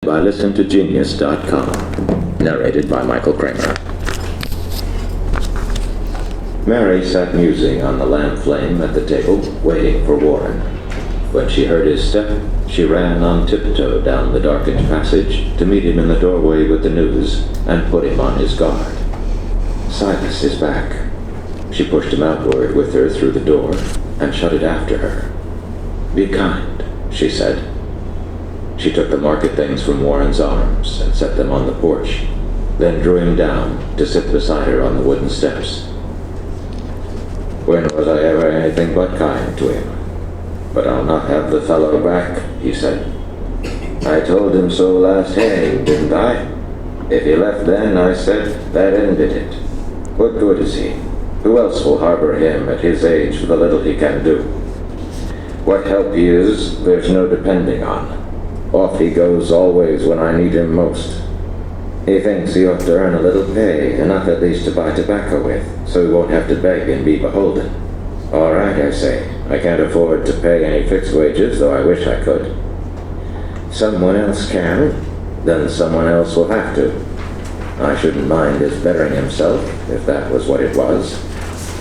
by listentogenius.com. Narrated by Michael Kramer. Mary sat musing on the lamp flame at the table, waiting for Warren. When she heard his step, she ran on tiptoe down the darkened passage to meet him in the doorway with the news and put him on his guard. Silas is back. She pushed him outward with her through the door and shut it after her. Be kind, she said. She took the market things from Warren's arms and set them on the porch, then drew him down to sit beside her on the wooden steps. When was I ever anything but kind to him? But I'll not have the fellow back, he said. I told him so last hearing, didn't I? If he left then, I said, that ended it. What good is he? Who else will harbor him at his age for the little he can do? What help he is, there's no depending on. Off he goes always when I need him most. He thinks he ought to earn a little pay, enough at least to buy tobacco with, so he won't have to beg and be beholden. All right, I say. I can't afford to pay any fixed wages, though I wish I could. Someone else can, then someone else will have to. I shouldn't mind his bettering himself, if that was what it was.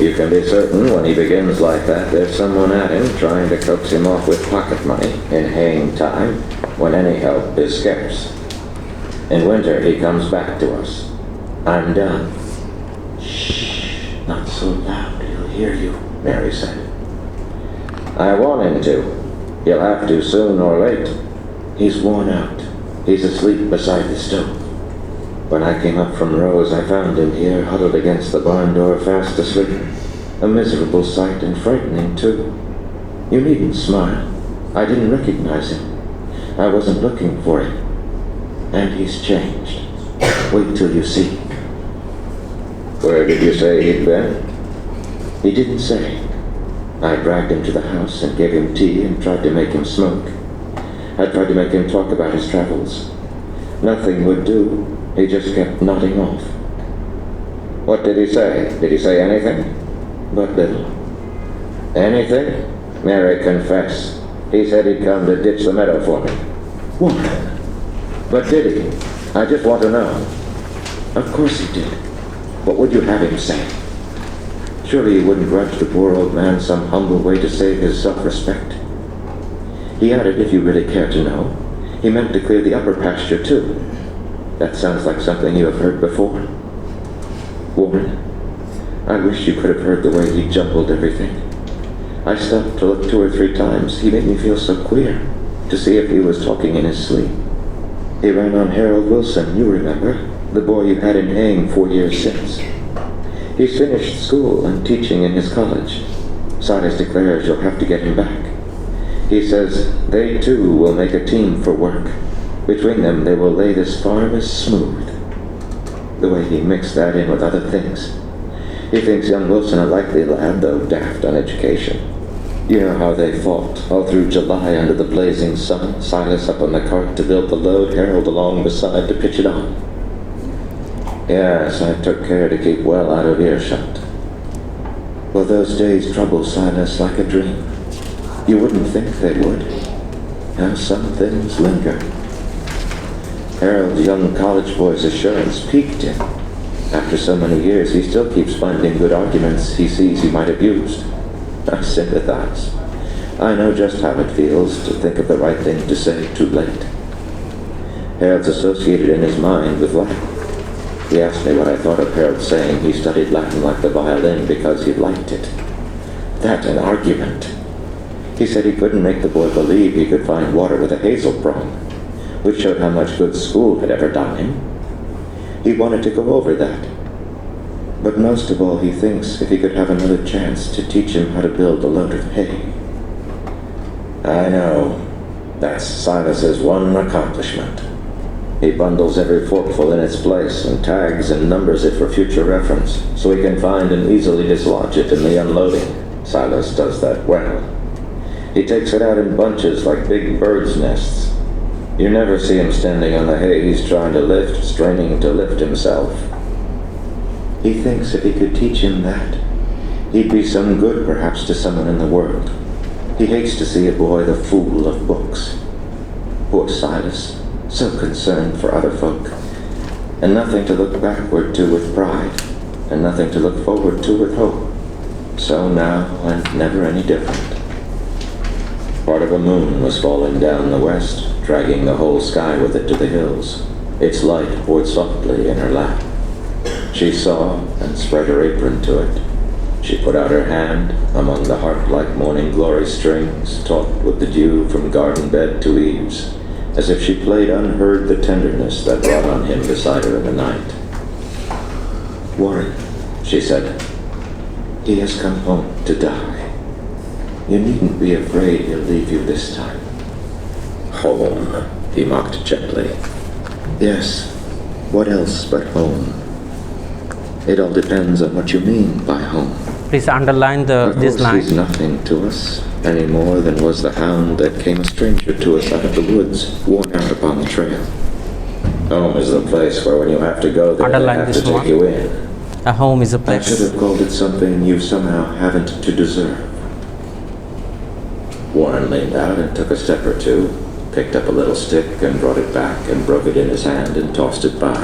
You can be certain when he begins like that, there's someone at him trying to coax him off with pocket money in haying time, when any help is scarce. In winter, he comes back to us. I'm done. Shh, not so loud, he'll hear you, Mary said. I want him to. He'll have to soon or late. He's worn out. He's asleep beside the stove. When I came up from Rose, I found him here, huddled against the barn door, fast asleep. A miserable sight, and frightening, too. You needn't smile. I didn't recognize him. I wasn't looking for him. And he's changed. Wait till you see. Where did you say he'd been? He didn't say. I dragged him to the house and gave him tea and tried to make him smoke. I tried to make him talk about his travels. Nothing would do. He just kept nodding off. What did he say? Did he say anything? But little. Anything? Mary, confess. He said he'd come to ditch the meadow for me. What? But did he? I just want to know. Of course he did. What would you have him say? Surely you wouldn't grudge the poor old man some humble way to save his self-respect. He added, if you really care to know, he meant to clear the upper pasture too. That sounds like something you have heard before. Warren, I wish you could have heard the way he jumbled everything. I stopped to look 2 or 3 times. He made me feel so queer, to see if he was talking in his sleep. He ran on Harold Wilson, you remember, the boy you had in haying 4 years since. He's finished school and teaching in his college. Silas declares you'll have to get him back. He says they too will make a team for work. Between them, they will lay this farm as smooth. The way he mixed that in with other things. He thinks young Wilson a likely lad, though daft on education. You know how they fought, all through July under the blazing sun, Silas up on the cart to build the load, Harold along beside to pitch it on. Yes, I took care to keep well out of earshot. Well, those days trouble Silas like a dream. You wouldn't think they would. How some things linger. Harold's young college boy's assurance piqued him. After so many years, he still keeps finding good arguments he sees he might have used. I sympathize. I know just how it feels to think of the right thing to say too late. Harold's associated in his mind with Latin. He asked me what I thought of Harold saying he studied Latin like the violin because he liked it. That an argument. He said he couldn't make the boy believe he could find water with a hazel prong, which showed how much good school had ever done him. He wanted to go over that. But most of all, he thinks if he could have another chance to teach him how to build a load of hay. I know. That's Silas's one accomplishment. He bundles every forkful in its place and tags and numbers it for future reference, so he can find and easily dislodge it in the unloading. Silas does that well. He takes it out in bunches like big birds' nests. You never see him standing on the hay he's trying to lift, straining to lift himself. He thinks if he could teach him that, he'd be some good perhaps to someone in the world. He hates to see a boy the fool of books. Poor Silas. so concerned for other folk, and nothing to look backward to with pride, and nothing to look forward to with hope. So now and never any different. Part of a moon was falling down the west, dragging the whole sky with it to the hills. Its light poured softly in her lap. She saw and spread her apron to it. She put out her hand among the heart-like morning glory strings, taut with the dew from garden bed to leaves, as if she played unheard the tenderness that wrought on him beside her in the night. "Warren," she said, "he has come home to die. You needn't be afraid he'll leave you this time." "Home," he mocked gently. "Yes, what else but home? It all depends on what you mean by home." Please underline this line. He's nothing to us, any more than was the hound that came a stranger to us out of the woods, worn out upon the trail. Home is the place where when you have to go there, they have to take you in. A home is a I place. should have called it something you somehow haven't to deserve. Warren leaned out and took a step or two, picked up a little stick and brought it back and broke it in his hand and tossed it by.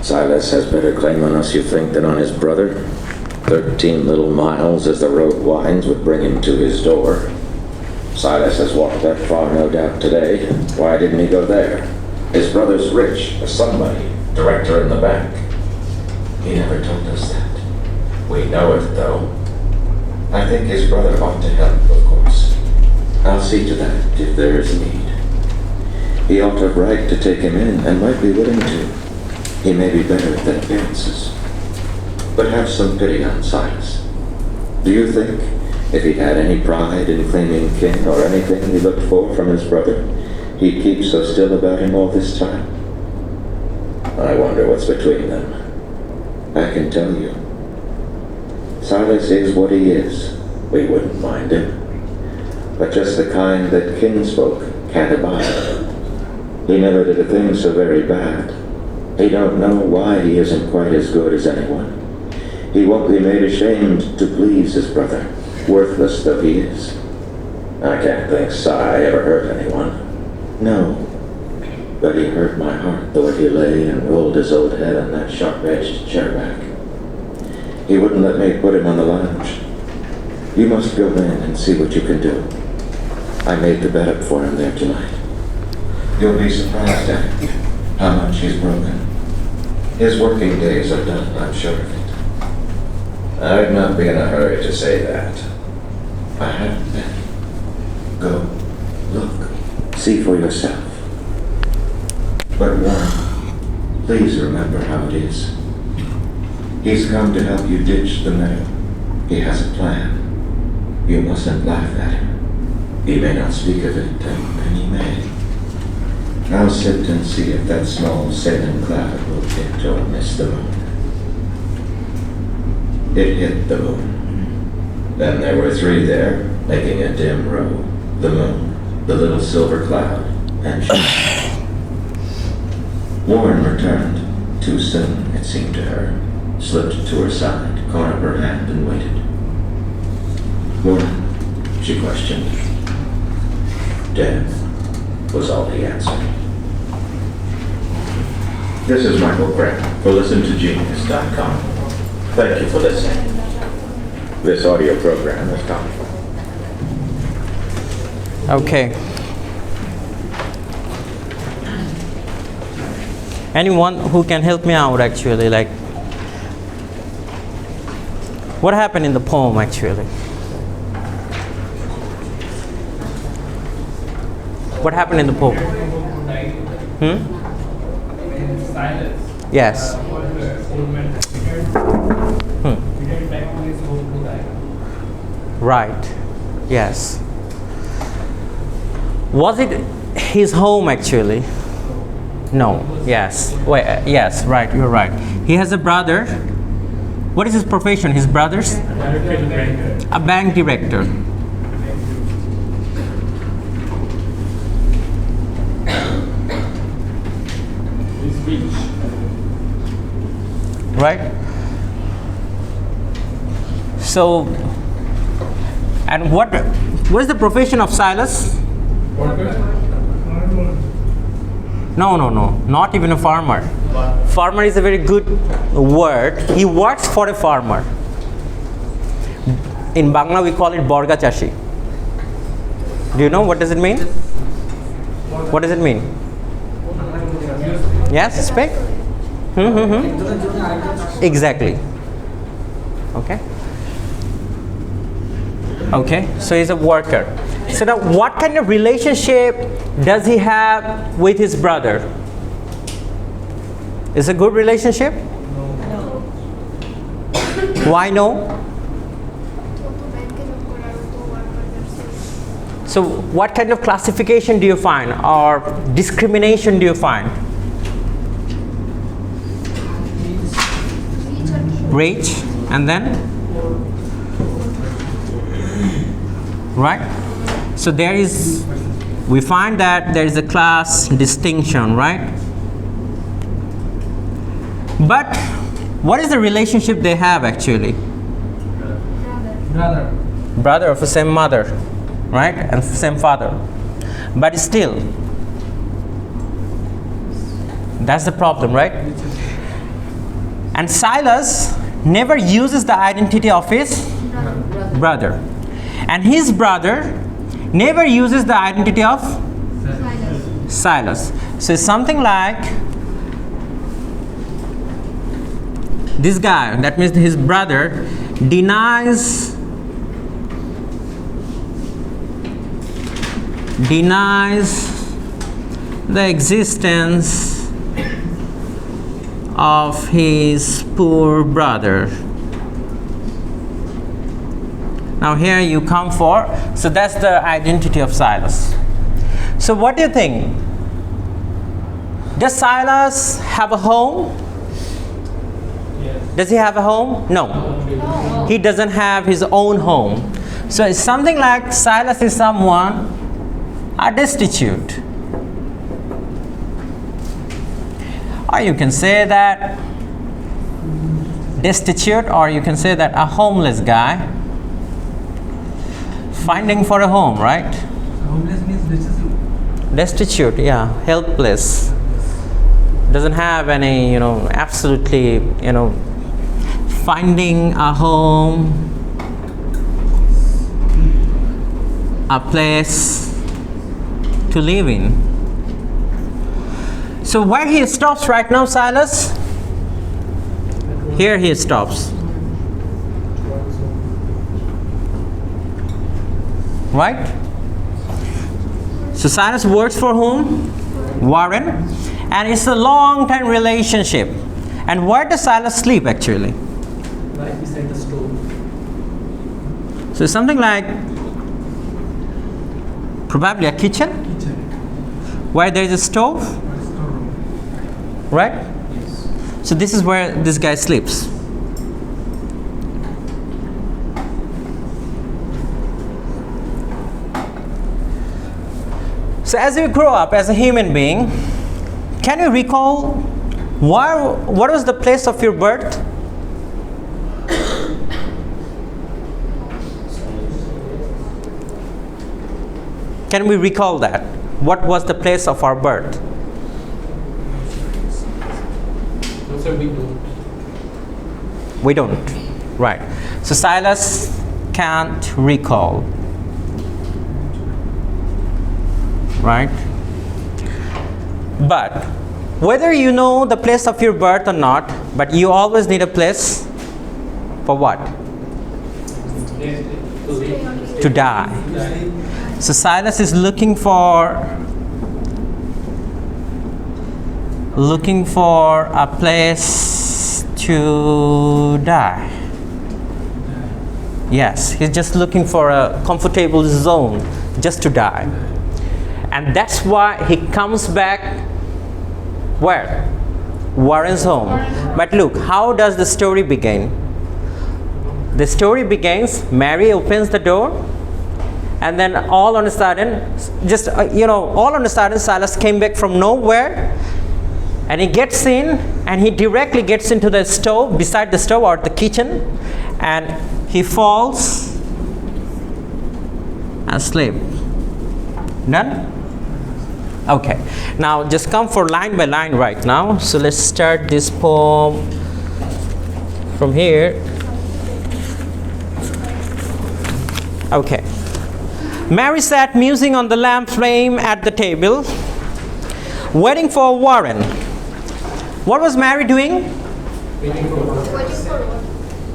"Silas has better claim on us, you think, than on his brother? 13 little miles as the road winds would bring him to his door. Silas has walked that far, no doubt, today. Why didn't he go there? His brother's rich, a somebody, director in the bank. He never told us that. We know it, though. I think his brother ought to help, of course. I'll see to that if there is need. He ought of right to take him in, and might be willing to. He may be better than appearances. But have some pity on Silas. Do you think, if he had any pride in claiming kin or anything he looked for from his brother, he'd keep so still about him all this time? I wonder what's between them. I can tell you. Silas is what he is. We wouldn't mind him. But just the kind that kinsfolk can't abide. He never did a thing so very bad. He don't know why he isn't quite as good as anyone. He won't be made ashamed to please his brother, worthless though he is. I can't think Si ever hurt anyone. No. But he hurt my heart the way he lay and rolled his old head on that sharp-edged chair back. He wouldn't let me put him on the lounge. You must go in and see what you can do. I made the bed up for him there tonight. You'll be surprised at how much he's broken. His working days are done, I'm sure of it. I'd not be in a hurry to say that. I haven't been. Go, look, see for yourself. But Warren, please remember how it is. He's come to help you ditch the meadow. He has a plan. You mustn't laugh at him. He may not speak of it, and he may. I'll sit and see if that small sailing cloud will hit or miss the moon. It hit the moon. Then there were 3 there, making a dim row. The moon, the little silver cloud, and she. Warren returned, too soon, it seemed to her, slipped to her side, caught up her hand, and waited. "Warren," she questioned. "Death," was all he answered. This is Michael Craig for ListenToGenius.com. Thank you for listening. This audio program is comical. Okay. Anyone who can help me out actually, like what happened in the poem actually? What happened in the poem? Silence. Yes. Right. Yes. Was it his home actually? No. Yes. Wait. Yes. Right. You're right. He has a brother. What is his profession? His brother's? A bank director. Right? So, and what is the profession of Silas? No, not even a farmer. Farmer is a very good word. He works for a farmer. In Bangla we call it Borga Chashi. Do you know what does it mean? What does it mean? Yes, speak. Exactly. Okay. Okay, so he's a worker. So now what kind of relationship does he have with his brother? Is it a good relationship? No. Why no? So what kind of classification do you find or discrimination do you find? Rich and then? Right? So we find that there is a class distinction, right? But what is the relationship they have actually? Brother of the same mother, right? And same father. But still, that's the problem, right? And Silas never uses the identity of his brother. And his brother never uses the identity of Silas. So it's something like this guy, that means his brother, denies the existence of his poor brother. Now here you come for, so that's the identity of Silas. So what do you think? Does Silas have a home? Yes. Does he have a home? No. He doesn't have his own home. So it's something like Silas is someone destitute. Or you can say that destitute, or you can say that a homeless guy finding for a home, right? Homeless means destitute. Destitute, yeah, helpless. Doesn't have any, absolutely, finding a home, a place to live in. So where he stops right now, Silas? Here he stops. Right? So Silas works for whom? Warren. And it's a long time relationship. And where does Silas sleep actually? Right beside the stove. So it's something like probably a kitchen where there is a stove, right? Yes. So this is where this guy sleeps. So as you grow up as a human being, can you recall what was the place of your birth? Can we recall that? What was the place of our birth? No, sir, we don't. We don't. Right. So Silas can't recall. Right? But whether you know the place of your birth or not, but you always need a place for what? To die. So Silas is looking for a place to die. Yes, he's just looking for a comfortable zone just to die. And that's why he comes back where? Warren's home. But look, how does the story begin? The story begins, Mary opens the door, and then all on a sudden, Silas came back from nowhere, and he gets in, and he directly gets into the stove, beside the stove or the kitchen, and he falls asleep. Done? Okay, now just come for line by line right now. So let's start this poem from here. Okay. Mary sat musing on the lamp flame at the table, waiting for Warren. What was Mary doing?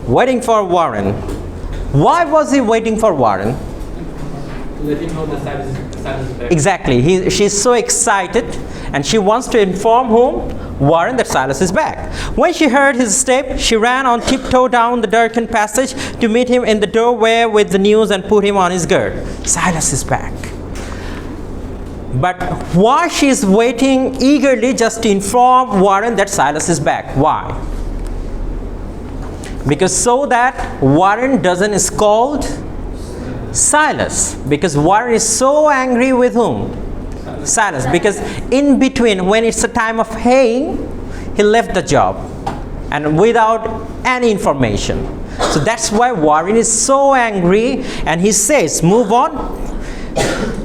Waiting for Warren. Why was he waiting for Warren? To let him know the Silas is back. Exactly. She's so excited and she wants to inform whom? Warren, that Silas is back. When she heard his step, she ran on tiptoe down the darkened passage to meet him in the doorway with the news and put him on his gird. Silas is back. But why she is waiting eagerly just to inform Warren that Silas is back? Why? Because so that Warren doesn't scold Silas. Because Warren is so angry with whom? Silas. Because in between, when it's a time of haying, he left the job and without any information. So that's why Warren is so angry and he says, move on.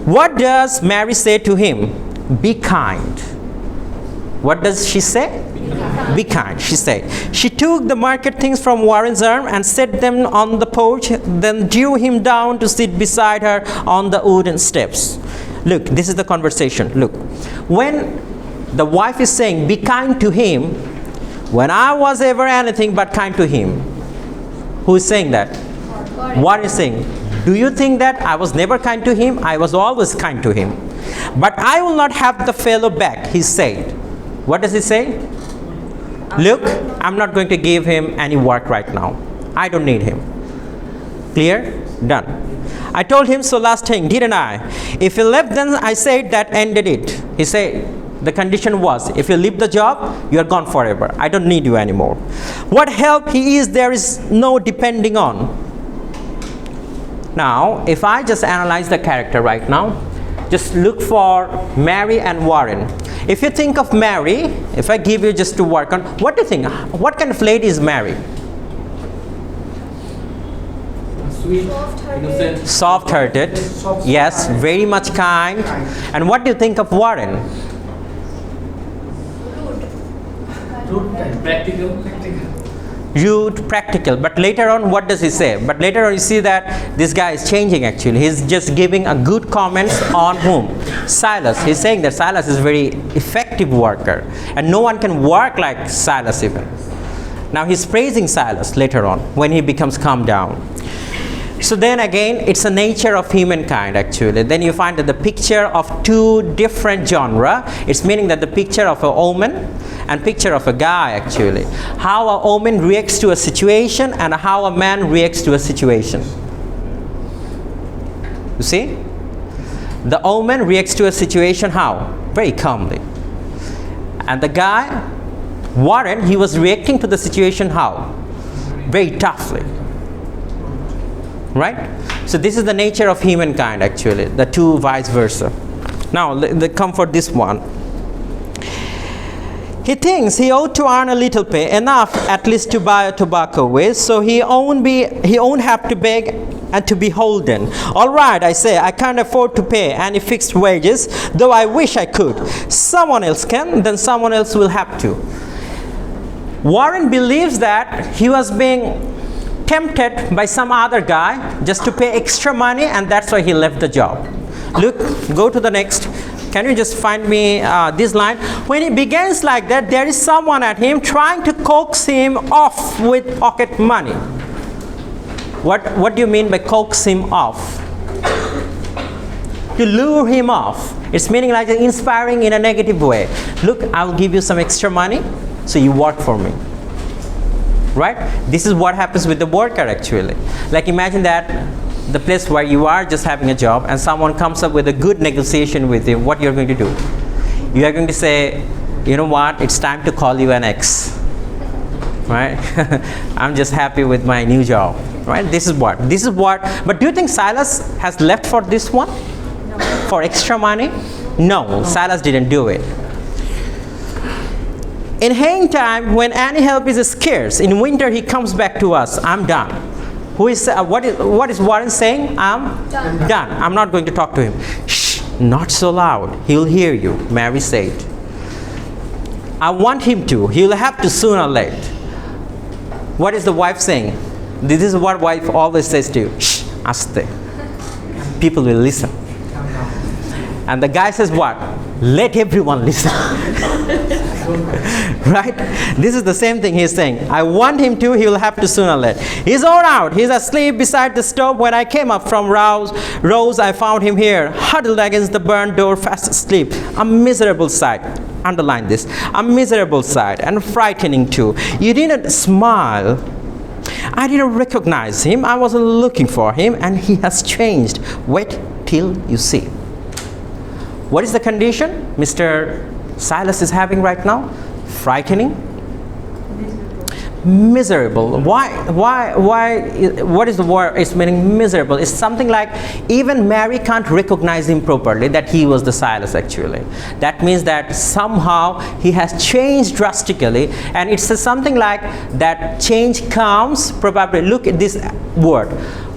What does Mary say to him? Be kind. What does she say? Be kind, she said. She took the market things from Warren's arm and set them on the porch, then drew him down to sit beside her on the wooden steps. Look, this is the conversation. Look, when the wife is saying, be kind to him, when I was ever anything but kind to him, who is saying that? Warren is saying, do you think that I was never kind to him? I was always kind to him. But I will not have the fellow back, he said. What does he say? Look, I'm not going to give him any work right now. I don't need him. Clear? Done. I told him so last thing, didn't I? If he left, then I said that ended it. He said, the condition was, if you leave the job, you are gone forever. I don't need you anymore. What help he is, there is no depending on. Now, if I just analyze the character right now, just look for Mary and Warren. If you think of Mary, if I give you just to work on, what do you think? What kind of lady is Mary? Sweet, innocent. Soft-hearted. Yes, very much kind. And what do you think of Warren? Practical. Rude, practical. But later on, what does he say? But later on, you see that this guy is changing actually. He's just giving a good comments on whom? Silas. He's saying that Silas is a very effective worker. And no one can work like Silas even. Now he's praising Silas later on when he becomes calmed down. So then again, it's a nature of humankind actually. Then you find that the picture of two different genre. It's meaning that the picture of a woman and picture of a guy actually. How a woman reacts to a situation and how a man reacts to a situation. You see? The woman reacts to a situation how? Very calmly. And the guy, Warren, he was reacting to the situation how? Very toughly. Right? So this is the nature of humankind actually, the two vice versa. Now, come for this one. He thinks he ought to earn a little pay, enough at least to buy a tobacco with, so he won't have to beg and to be beholden. All right, I say, I can't afford to pay any fixed wages, though I wish I could. Someone else can, then someone else will have to. Warren believes that he was being tempted by some other guy just to pay extra money, and that's why he left the job. Look, go to the next. Can you just find me this line? When he begins like that, there is someone at him trying to coax him off with pocket money. What do you mean by coax him off? To lure him off. It's meaning like inspiring in a negative way. Look, I'll give you some extra money, so you work for me. Right? This is what happens with the worker actually. Like imagine that the place where you are just having a job and someone comes up with a good negotiation with you, what you're going to do? You are going to say, you know what, it's time to call you an ex. Right? I'm just happy with my new job. Right? This is what, but do you think Silas has left for this one? No. For extra money? No, Silas didn't do it. In haying time, when any help is scarce, in winter he comes back to us. I'm done. What is Warren saying? I'm done. I'm not going to talk to him. Shh. Not so loud. He'll hear you, Mary said. I want him to. He'll have to sooner or late. What is the wife saying? This is what wife always says to you. Shh, aste. People will listen. And the guy says what? Let everyone listen. Right? This is the same thing he's saying. I want him to, he'll have to sooner or later. He's all out. He's asleep beside the stove. When I came up from Rose, I found him here, huddled against the burn door, fast asleep. A miserable sight. Underline this. A miserable sight and frightening too. You didn't smile. I didn't recognize him. I wasn't looking for him, and he has changed. Wait till you see. What is the condition Mr. Silas is having right now? Frightening? Miserable. Why? What is the word? It's meaning miserable. It's something like even Mary can't recognize him properly, that he was the Silas actually. That means that somehow he has changed drastically, and it's something like that change comes probably. Look at this word.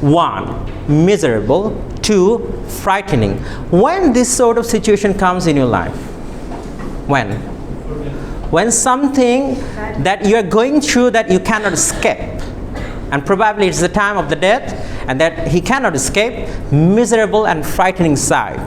1, miserable. 2, frightening. When this sort of situation comes in your life? When something that you are going through that you cannot escape, and probably it's the time of the death, and that he cannot escape, miserable and frightening sight.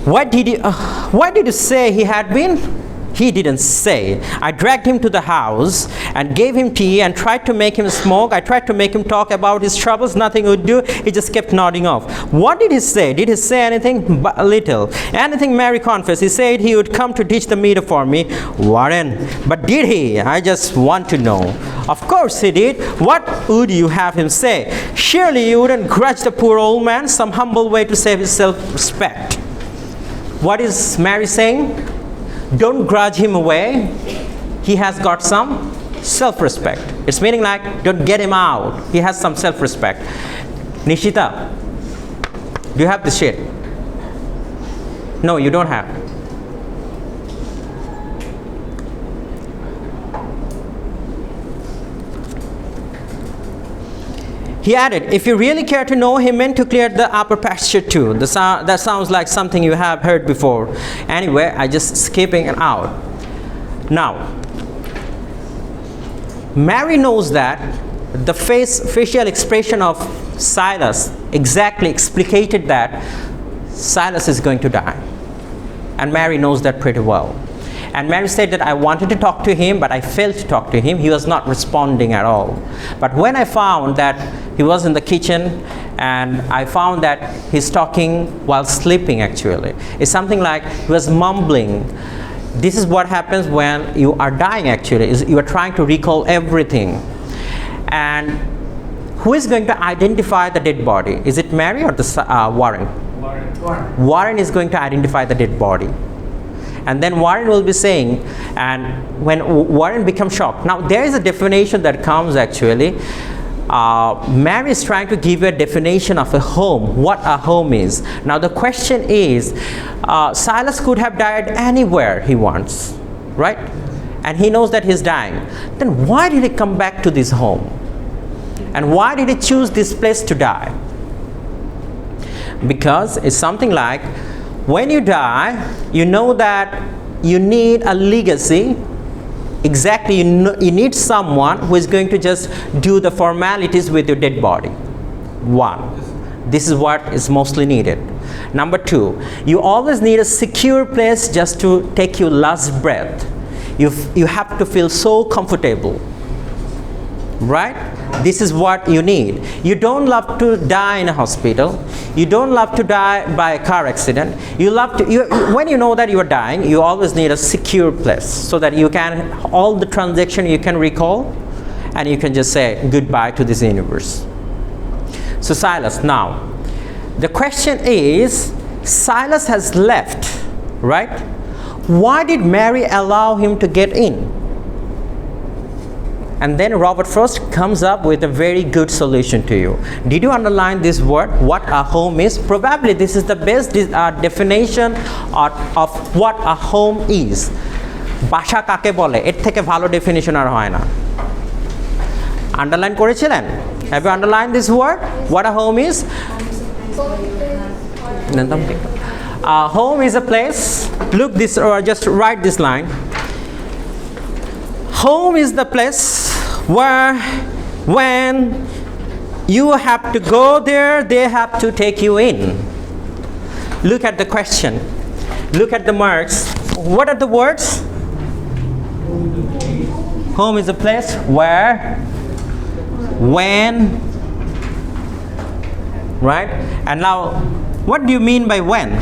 Why did you say he had been? He didn't say. I dragged him to the house and gave him tea and tried to make him smoke. I tried to make him talk about his troubles. Nothing would do. He just kept nodding off. What did he say? Did he say anything? But little. Anything Mary confessed. He said he would come to teach the meter for me. Warren. But did he? I just want to know. Of course he did. What would you have him say? Surely you wouldn't grudge the poor old man some humble way to save his self-respect. What is Mary saying? Don't grudge him away. He has got some self-respect. It's meaning like don't get him out. He has some self-respect. Nishita, do you have the sheet? No, you don't have. He added, if you really care to know, he meant to clear the upper pasture too. That sounds like something you have heard before. Anyway, I just skipping it out. Now, Mary knows that the facial expression of Silas exactly explicated that Silas is going to die. And Mary knows that pretty well. And Mary said that I wanted to talk to him, but I failed to talk to him. He was not responding at all. But when I found that he was in the kitchen, and I found that he's talking while sleeping actually. It's something like he was mumbling. This is what happens when you are dying actually, is you are trying to recall everything. And who is going to identify the dead body? Is it Mary or Warren? Warren is going to identify the dead body. And then Warren will be saying, and when Warren becomes shocked. Now there is a definition that comes actually. Mary is trying to give you a definition of a home, what a home is. Now the question is, Silas could have died anywhere he wants, right? And he knows that he's dying. Then why did he come back to this home? And why did he choose this place to die? Because it's something like, when you die, you know that you need a legacy. Exactly, you need someone who is going to just do the formalities with your dead body. 1, this is what is mostly needed. Number 2, you always need a secure place just to take your last breath. You have to feel so comfortable, right? This is what you need. You don't love to die in a hospital. You don't love to die by a car accident. When you know that you are dying, you always need a secure place so that you can, all the transaction you can recall, and you can just say goodbye to this universe. So Silas, now, the question is, Silas has left, right? Why did Mary allow him to get in? And then Robert Frost comes up with a very good solution to you. Did you underline this word, what a home is? Probably this is the best definition of what a home is. বাসা কাকে বলে? এর থেকে ভালো definition আর হয় না। Underline করেছিলেন? Have you underlined this word? What a home is? Home is a place. Look this, or just write this line. Home is the place where when you have to go there, they have to take you in. Look at the question. Look at the marks. What are the words? Home is a place where, when, right? And now, what do you mean by when?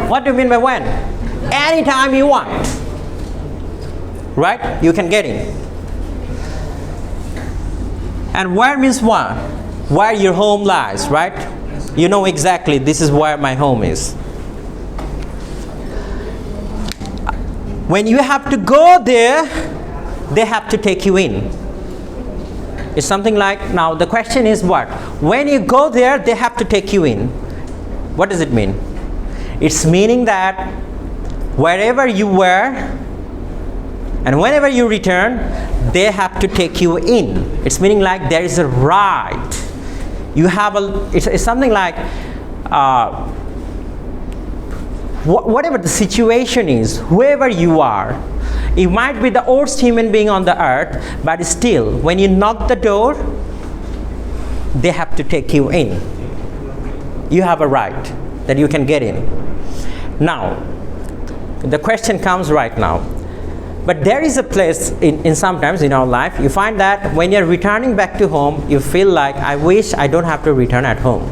What do you mean by when? Anytime you want, right? You can get in. And where means what? Where your home lies, right? You know exactly this is where my home is. When you have to go there, they have to take you in. It's something like, now the question is what? When you go there, they have to take you in. What does it mean? It's meaning that wherever you were and whenever you return, they have to take you in. It's meaning like there is a right. You have it's something like whatever the situation is, whoever you are, it might be the worst human being on the earth, but still, when you knock the door, they have to take you in. You have a right that you can get in. Now, the question comes right now. But there is a place in sometimes in our life, you find that when you're returning back to home, you feel like, I wish I don't have to return at home.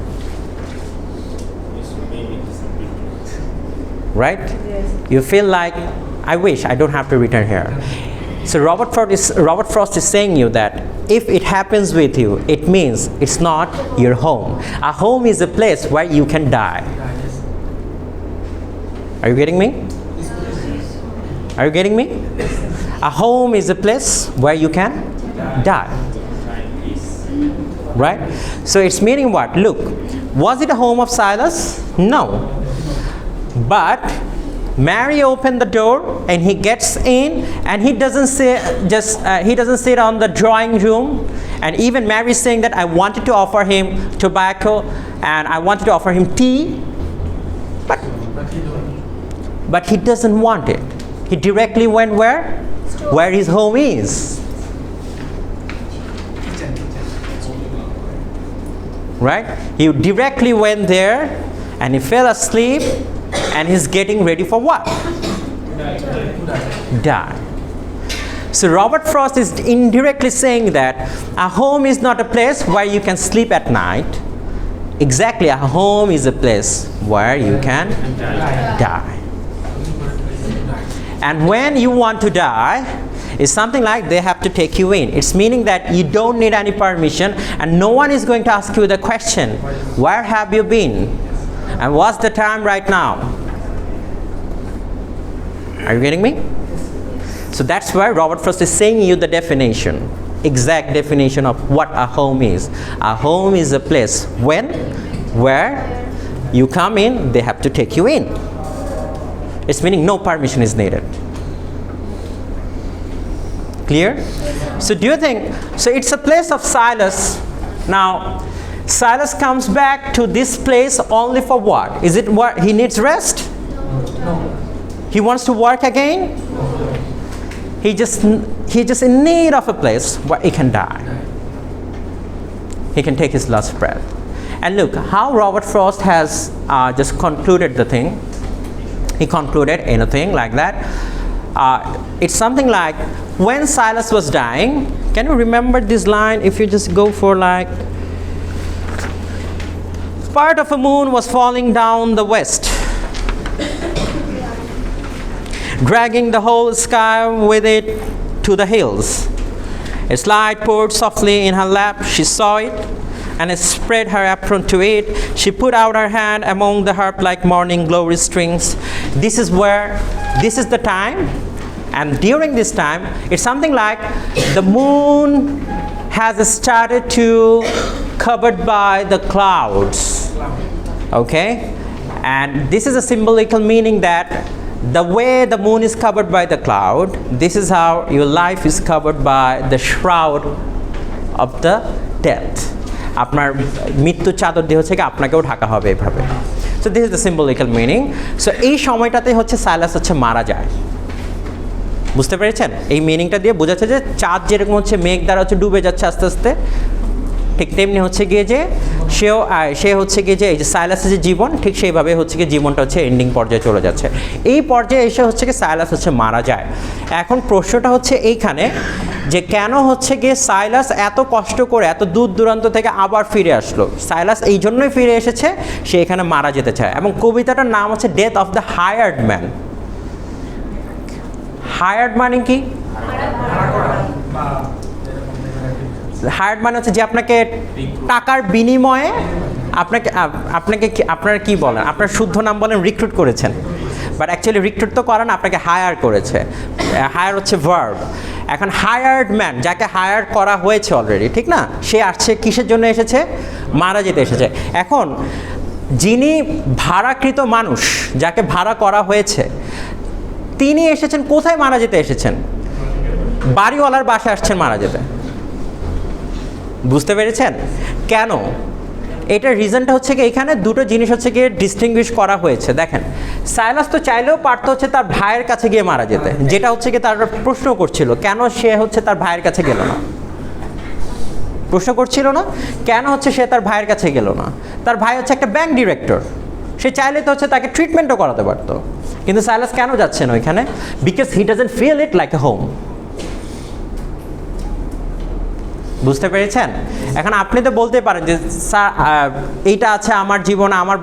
Right? Yes. You feel like, I wish I don't have to return here. So Robert Frost is saying you that if it happens with you, it means it's not your home. A home is a place where you can die. Are you getting me? Are you getting me? A home is a place where you can die. Right? So it's meaning what? Look, was it a home of Silas? No. But Mary opened the door and he gets in, and he doesn't say he doesn't sit on the drawing room. And even Mary is saying that I wanted to offer him tobacco and I wanted to offer him tea, but he doesn't want it. He directly went where? Where his home is. Right? He directly went there and he fell asleep and he's getting ready for what? Die. So Robert Frost is indirectly saying that a home is not a place where you can sleep at night. Exactly, a home is a place where you can die. And when you want to die, it's something like they have to take you in. It's meaning that you don't need any permission and no one is going to ask you the question, where have you been? And what's the time right now? Are you getting me? So that's why Robert Frost is saying you the definition, exact definition of what a home is. A home is a place where you come in, they have to take you in. It's meaning no permission is needed. Clear? So do you think, so it's a place of Silas. Now, Silas comes back to this place only for what? Is it what? He needs rest? No. He wants to work again? He just in need of a place where he can die. He can take his last breath. And look how Robert Frost has just concluded the thing. He concluded anything like that. It's something like, when Silas was dying, can you remember this line? If you just go for like, part of a moon was falling down the west, dragging the whole sky with it to the hills. Its light poured softly in her lap. She saw it and spread her apron to it. She put out her hand among the harp-like morning glory strings. This is the time, and during this time, it's something like the moon has started to covered by the clouds. Okay? And this is a symbolical meaning that the way the moon is covered by the cloud, this is how your life is covered by the shroud of the death. আপনার মৃত্যুর চাদর দিয়ে হচ্ছে কি আপনাকেও ঢাকা হবে এভাবে। So this is the symbolical meaning. So এই সময়টাতে হচ্ছে সাইলাস হচ্ছে মারা যায়। বুঝতে পেরেছেন? এই মিনিংটা দিয়ে বোঝাচ্ছে যে চাঁদ যেরকম হচ্ছে মেঘ দ্বারা হচ্ছে ডুবে যাচ্ছে আস্তে আস্তে, ঠিক তেমনি হচ্ছে গিয়ে যে সে হচ্ছে গিয়ে যে এই যে সাইলাসের যে জীবন, ঠিক সেইভাবে হচ্ছে গিয়ে জীবনটা হচ্ছে এন্ডিং পর্যায়ে চলে যাচ্ছে। এই পর্যায়ে এসে হচ্ছে গিয়ে সাইলাস হচ্ছে মারা যায়। এখন প্রশ্নটা হচ্ছে এইখানে যে কেন হচ্ছে গিয়ে সাইলাস এত কষ্ট করে এত দূর দূরান্ত থেকে আবার ফিরে আসলো। সাইলাস এই জন্যই ফিরে এসেছে, সে এখানে মারা যেতে চায়। এবং কবিতাটার নাম হচ্ছে death of the hired man. Hired মানে কি? হায়ার্ড মানে হচ্ছে যে আপনাকে টাকার বিনিময়ে আপনারা কি বলেন, আপনার শুদ্ধ নাম বলেন রিক্রুট করেছেন, বাট অ্যাকচুয়ালি রিক্রুট তো করেন, আপনাকে হায়ার করেছে। হায়ার হচ্ছে ভার্ব। এখন হায়ার্ড ম্যান, যাকে হায়ার করা হয়েছে অলরেডি, ঠিক না, সে আসছে কিসের জন্য এসেছে? মারা যেতে এসেছে। এখন যিনি ভাড়াকৃত মানুষ, যাকে ভাড়া করা হয়েছে, তিনি এসেছেন কোথায়? মারা যেতে এসেছেন। বাড়িওয়ালার বাসায় আসছেন মারা যেতে। বুঝতে পেরেছেন কেন? এটার রিজনটা হচ্ছে কি এখানে দুটো জিনিস হচ্ছে গিয়ে ডিস্টিংগুইশ করা হয়েছে। দেখেন, সাইলাস তো চাইলেও পারতো হচ্ছে তার ভাইয়ের কাছে গিয়ে মারা যেতে, যেটা হচ্ছে কি তার প্রশ্ন করছিল, কেন সে হচ্ছে তার ভাইয়ের কাছে গেল না। প্রশ্ন করছিল না কেন হচ্ছে সে তার ভাইয়ের কাছে গেল না। তার ভাই হচ্ছে একটা ব্যাংক ডিরেক্টর, সে চাইলে তো হচ্ছে তাকে ট্রিটমেন্টও করাতে পারতো। কিন্তু সাইলাস কেন যাচ্ছেন ওইখানে? Because he doesn't feel it like a home. বুঝতে পেরেছেন? এখন আপনি তো বলতে পারেন যে স্যার এইটা আছে আমার জীবন, আমার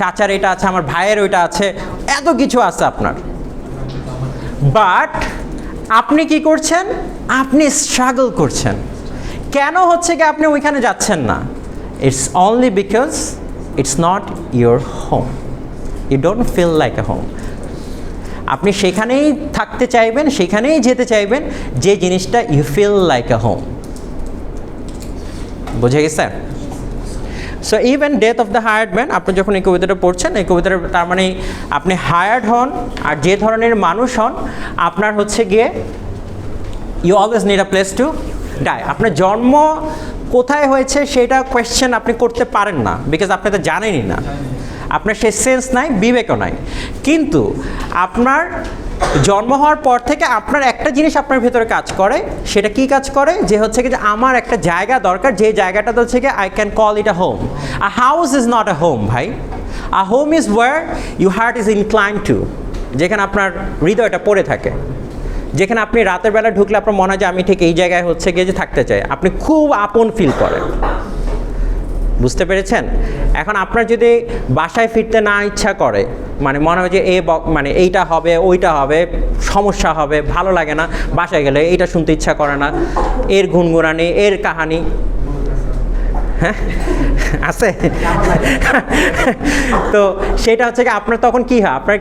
চাচার এটা আছে, আমার ভাইয়ের ওইটা আছে, এত কিছু আছে আপনার, বাট আপনি কি করছেন? আপনি স্ট্রাগল করছেন। কেন হচ্ছে কি আপনি ওইখানে যাচ্ছেন না? It's only because it's not your home. You don't feel like a home. আপনি সেখানেই থাকতে চাইবেন, সেখানেই যেতে চাইবেন যে জিনিসটা you feel like a home. বুঝে গেছে? So even death of the hired man, আপনি যখন এই কবিতাটা পড়ছেন, এই কবিতাটা তার মানে আপনি হায়ার্ড হন আর যে ধরনের মানুষ হন, আপনার হচ্ছে গিয়ে you always need a place to die. আপনার জন্ম কোথায় হয়েছে সেটা কোয়েশ্চেন আপনি করতে পারেন না, বিকজ আপনি তো জানেনই না, আপনার সেই সেন্স নাই, বিবেকও নাই। কিন্তু আপনার জন্ম হওয়ার পর থেকে আপনার একটা জিনিস আপনার ভেতরে কাজ করে, সেটা কি কাজ করে? যে হচ্ছে কি যে আমার একটা জায়গা দরকার, যে জায়গাটা হচ্ছে কি I can call it a home. A house is not a home ভাই। A home is where you heart is incline to, যেখানে আপনার হৃদয়টা পড়ে থাকে, যেখানে আপনি রাতের বেলা ঢুকলে আপনার মনে হয় যে আমি ঠিক এই জায়গায় হচ্ছে গিয়ে যে থাকতে চাই, আপনি খুব আপন ফিল করেন। বুঝতে পেরেছেন? এখন আপনার যদি বাসায় ফিরতে না ইচ্ছা করে, মানে মনে হয় যে মানে এইটা হবে, ওইটা হবে, সমস্যা হবে, ভালো লাগে না, বাসায় গেলে এইটা শুনতে ইচ্ছা করে না, এর গুনগুনানি, এর কাহানি, হ্যাঁ আছে। তো সেটা হচ্ছে কি আপনার তখন কি হয়? আপনার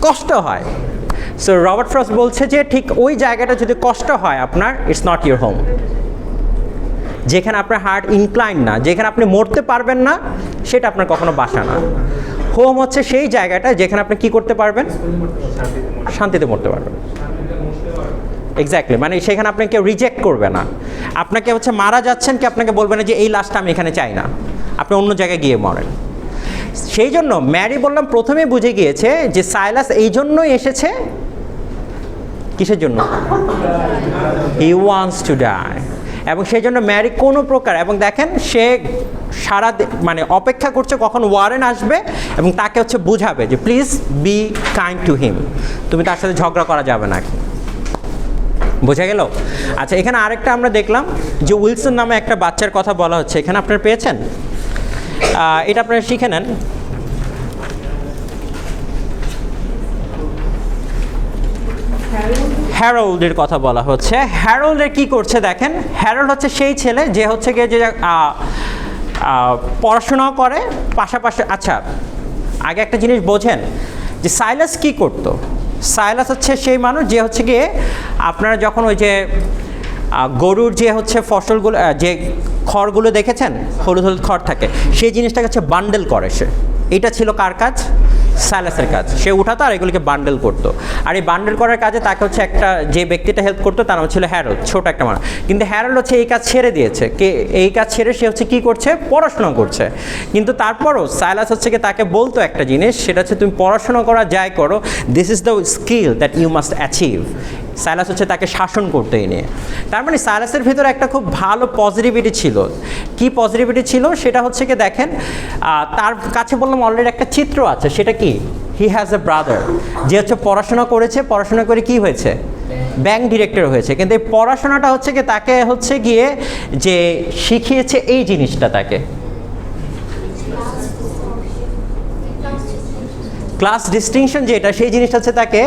কষ্ট হয়। সো রবার্ট ফ্রস্ট বলছে যে ঠিক ওই জায়গাটা যদি কষ্ট হয় আপনার, ইটস নট ইউর হোম। যেখানে আপনার হার্ট ইনক্লাইন না, যেখানে আপনি মরতে পারবেন না, সেটা আপনার কখনো বাসা না। হোম হচ্ছে সেই জায়গাটা যেখানে আপনি কি করতে পারবেন? শান্তিতে মরতে পারবেন। এক্স্যাক্টলি, মানে সেখানে আপনাকে কেউ রিজেক্ট করবে না। আপনাকে হচ্ছে মারা যাচ্ছেন, কি আপনাকে বলবে না যে এই লাশটা আমি এখানে চাই না, আপনি অন্য জায়গায় গিয়ে মরেন। সেই জন্য ম্যারি বললাম প্রথমেই বুঝে গিয়েছে যে সাইলাস এই জন্যই এসেছে। কিসের জন্য? He wants to die. এবং সেই জন্য ম্যারি কোনো প্রকার, এবং দেখেন সে সারা মানে অপেক্ষা করছে কখন ওয়ারেন আসবে এবং তাকে হচ্ছে বুঝাবে যে please be kind to him, তুমি তার সাথে ঝগড়া করা যাবে না। বোঝা গেল? আচ্ছা, এখানে আরেকটা আমরা দেখলাম যে উইলসন নামে একটা বাচ্চার কথা বলা হচ্ছে, এখানে আপনারা পেয়েছেন, এটা আপনারা শিখে নেন। হ্যারোল্ডের কথা বলা হচ্ছে। হ্যারোল্ডের কি করছে দেখেন, হ্যারোল্ড হচ্ছে সেই ছেলে যে হচ্ছে গিয়ে যে পড়াশোনাও করে পাশাপাশি। আচ্ছা, আগে একটা জিনিস বোঝেন যে সাইলাস কি করতো। সাইলাস হচ্ছে সেই মানুষ যে হচ্ছে গিয়ে আপনারা যখন ওই যে গরুর যে হচ্ছে ফসলগুলো, যে খড়গুলো দেখেছেন, হলুদ হলুদ খড় থাকে, সেই জিনিসটাকে হচ্ছে বান্ডেল করে সে। এটা ছিল কার কাজ? সাইলাসের কাজ, সে উঠাতো আর এগুলিকে বান্ডেল করতো। আর এই বান্ডেল করার কাজে তাকে হচ্ছে একটা যে ব্যক্তিটা হেল্প করতো তার নাম ছিল হ্যারল্ড, ছোট একটা মানুষ। কিন্তু হ্যারল্ড হচ্ছে এই কাজ ছেড়ে দিয়েছে, এই কাজ ছেড়ে সে হচ্ছে কী করছে, পড়াশোনা করছে। কিন্তু তারপরও সাইলাস হচ্ছে কি তাকে বলতো একটা জিনিস, সেটা হচ্ছে তুমি পড়াশোনা করা যাই করো, this is the skill that you must achieve. সাইলাস হচ্ছে তাকে শাসন করতে এই নিয়ে। তার মানে সাইলাসের ভিতরে একটা খুব ভালো পজিটিভিটি ছিল। কি পজিটিভিটি ছিল সেটা হচ্ছে কি দেখেন, তার কাছে বললাম অলরেডি একটা চিত্র আছে, সেটা কি, হি হ্যাজ এ ব্রাদার যে হচ্ছে পড়াশোনা করেছে, পড়াশোনা করে কি হয়েছে, ব্যাংক ডিরেক্টর হয়েছে। কিন্তু এই পড়াশোনাটা হচ্ছে কি তাকে হচ্ছে গিয়ে যে শিখিয়েছে এই জিনিসটা, তাকে ক্লাস ডিস্টিংশন যেটা, সেই জিনিসটা হচ্ছে তাকে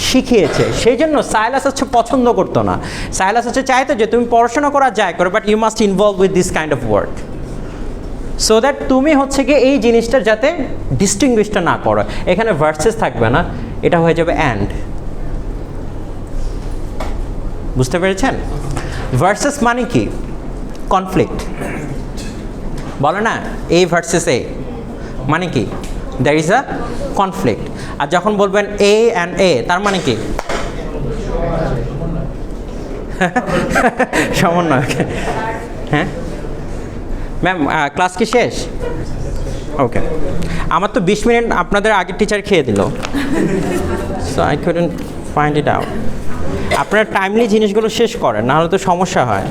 শিখিয়েছে। সেই জন্য সাইলাস হচ্ছে পছন্দ করতো না। সাইলাস হচ্ছে চাইতো যে তুমি পড়াশোনা করা যায় করো, but you must involve with this kind of work, so that তুমি হচ্ছে গিয়ে এই জিনিসটার যাতে ডিস্টিংগুইশটা না করো। এখানে ভার্সেস থাকবে না, এটা হয়ে যাবে অ্যান্ড। বুঝতে পেরেছেন? ভার্সেস মানে কি, কনফ্লিক্ট। বলো না এ ভার্সেস এ মানে কি, দ্যার ইজ আ কনফ্লিক্ট। আর যখন বলবেন এ অ্যান্ড এ, তার মানে কি, সমন্বয়। হ্যাঁ ম্যাম, ক্লাস কি শেষ? ওকে, আমার তো 20 মিনিট আপনাদের আগের টিচার খেয়ে দিল, so I couldn't find it out. আপনারা টাইমলি জিনিসগুলো শেষ করেন, নাহলে তো সমস্যা হয়।